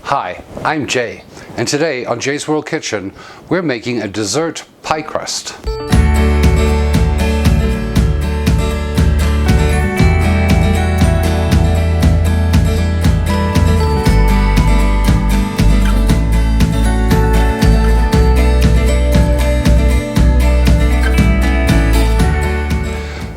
Hi, I'm Jay, and today on Jay's World Kitchen, we're making a dessert pie crust.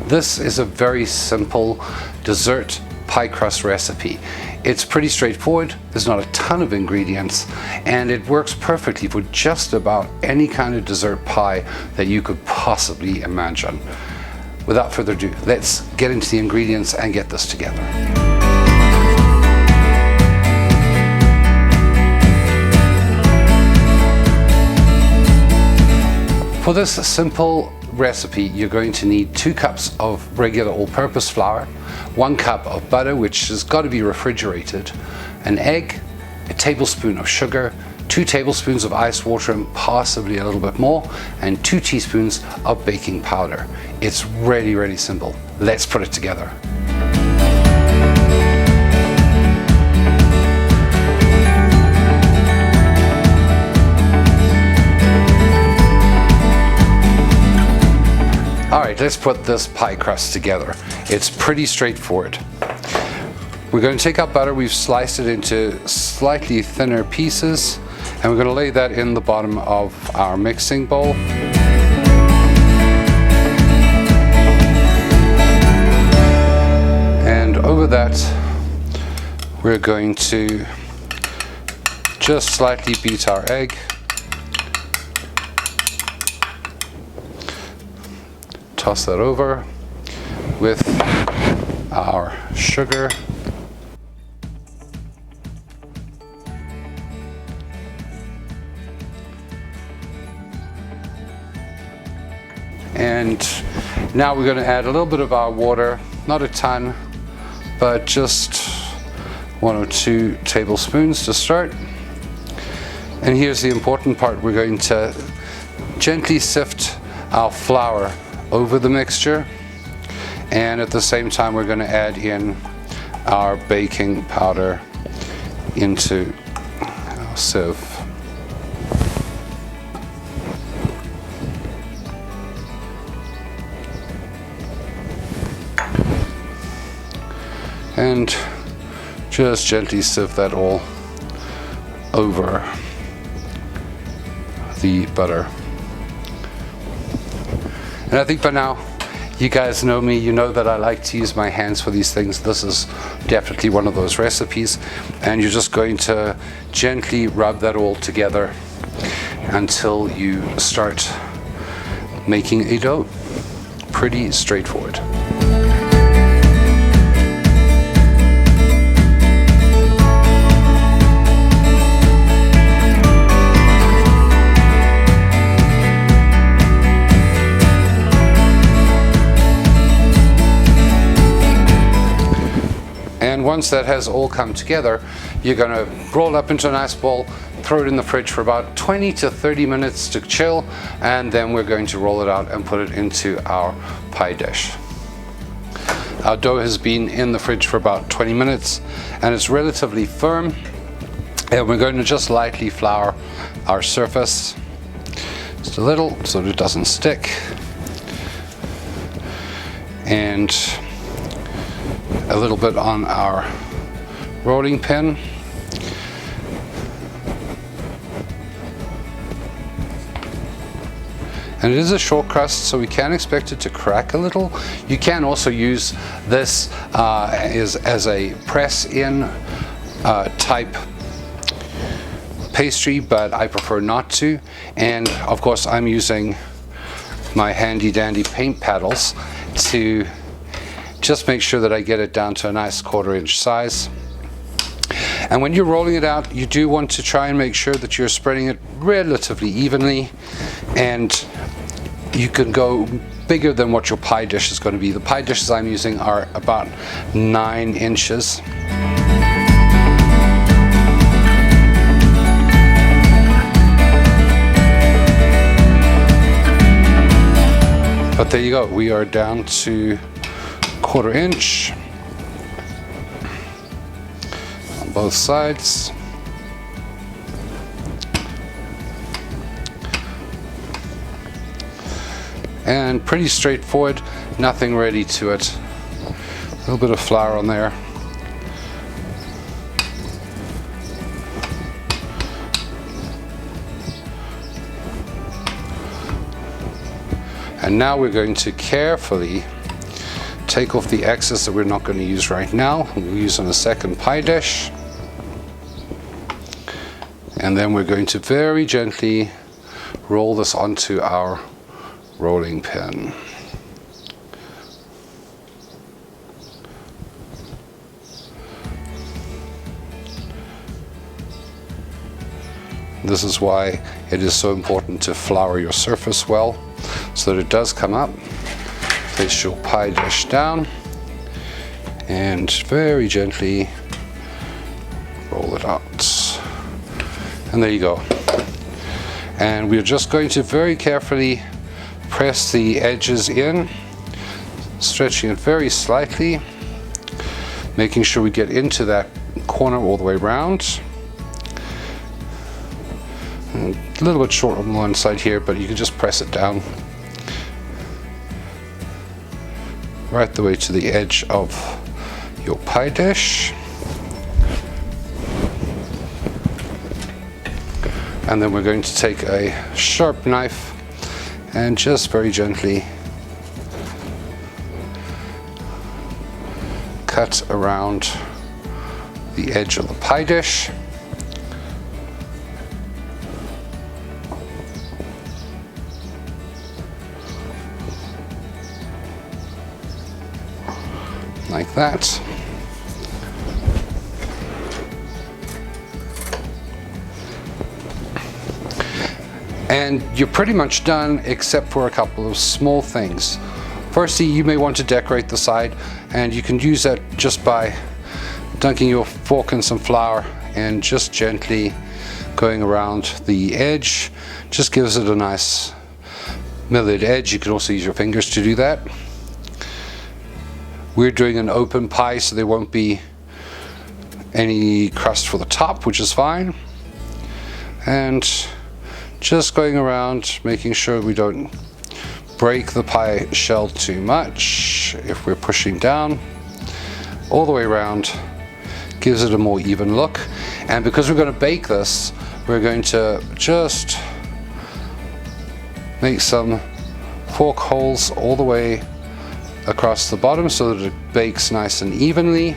This is a very simple dessert pie crust recipe. It's pretty straightforward, there's not a ton of ingredients, and it works perfectly for just about any kind of dessert pie that you could possibly imagine. Without further ado, let's get into the ingredients and get this together. For this simple recipe, you're going to need 2 cups of regular all-purpose flour, 1 cup of butter, which has got to be refrigerated, an egg, a tablespoon of sugar, 2 tablespoons of ice water and possibly a little bit more, and 2 teaspoons of baking powder. It's really, really simple. Let's put it together. Alright, let's put this pie crust together. It's pretty straightforward. We're going to take our butter, we've sliced it into slightly thinner pieces, and we're going to lay that in the bottom of our mixing bowl. And over that, we're going to just slightly beat our egg. Toss that over with our sugar. And now we're going to add a little bit of our water, not a ton, but just 1 or 2 tablespoons to start. And here's the important part. We're going to gently sift our flour over the mixture, and at the same time we're going to add in our baking powder into our sieve. And just gently sieve that all over the butter. And I think by now, you guys know me, you know that I like to use my hands for these things. This is definitely one of those recipes. And you're just going to gently rub that all together until you start making a dough. Pretty straightforward. And once that has all come together, you're going to roll it up into a nice ball, throw it in the fridge for about 20 to 30 minutes to chill, and then we're going to roll it out and put it into our pie dish. Our dough has been in the fridge for about 20 minutes and it's relatively firm, and we're going to just lightly flour our surface just a little so that it doesn't stick, and a little bit on our rolling pin. And it is a short crust, so we can expect it to crack a little. You can also use this as a press-in type pastry, but I prefer not to. And of course I'm using my handy dandy paint paddles to just make sure that I get it down to a nice 1/4 inch size. And when you're rolling it out, you do want to try and make sure that you're spreading it relatively evenly, and you can go bigger than what your pie dish is going to be. The pie dishes I'm using are about 9 inches. But there you go, we are down to 1/4 inch on both sides. And pretty straightforward, nothing really to it. A little bit of flour on there. And now we're going to carefully take off the excess that we're not going to use right now. We'll use on a second pie dish. And then we're going to very gently roll this onto our rolling pin. This is why it is so important to flour your surface well, so that it does come up. Place your pie dish down and very gently roll it out. And there you go. And we're just going to very carefully press the edges in, stretching it very slightly, making sure we get into that corner all the way around. A little bit short on one side here, but you can just press it down right the way to the edge of your pie dish. And then we're going to take a sharp knife and just very gently cut around the edge of the pie dish. Like that. And you're pretty much done except for a couple of small things. Firstly, you may want to decorate the side, and you can use that just by dunking your fork in some flour and just gently going around the edge. Just gives it a nice milled edge. You can also use your fingers to do that. We're doing an open pie, so there won't be any crust for the top, which is fine. And just going around, making sure we don't break the pie shell too much. If we're pushing down all the way around, gives it a more even look. And because we're going to bake this, we're going to just make some fork holes all the way across the bottom so that it bakes nice and evenly.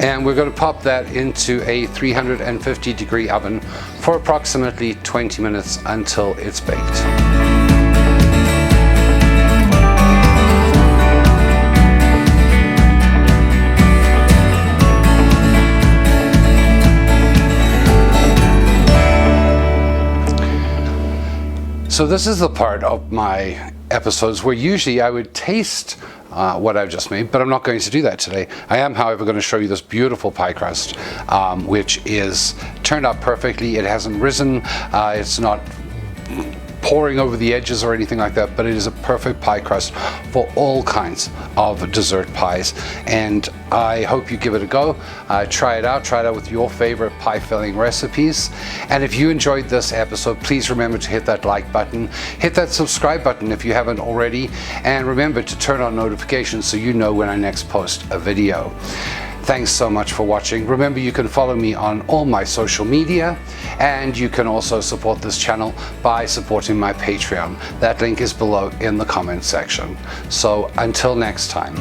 And we're going to pop that into a 350-degree oven for approximately 20 minutes until it's baked. So this is the part of my episodes where usually I would taste what I've just made, but I'm not going to do that today. I am, however, going to show you this beautiful pie crust, which is turned out perfectly. It hasn't risen, it's not pouring over the edges or anything like that, but it is a perfect pie crust for all kinds of dessert pies, and I hope you give it a go. Try it out with your favorite pie filling recipes. And if you enjoyed this episode, please remember to hit that like button, hit that subscribe button if you haven't already, and remember to turn on notifications so you know when I next post a video. Thanks so much for watching. Remember, you can follow me on all my social media, and you can also support this channel by supporting my Patreon. That link is below in the comments section. So until next time.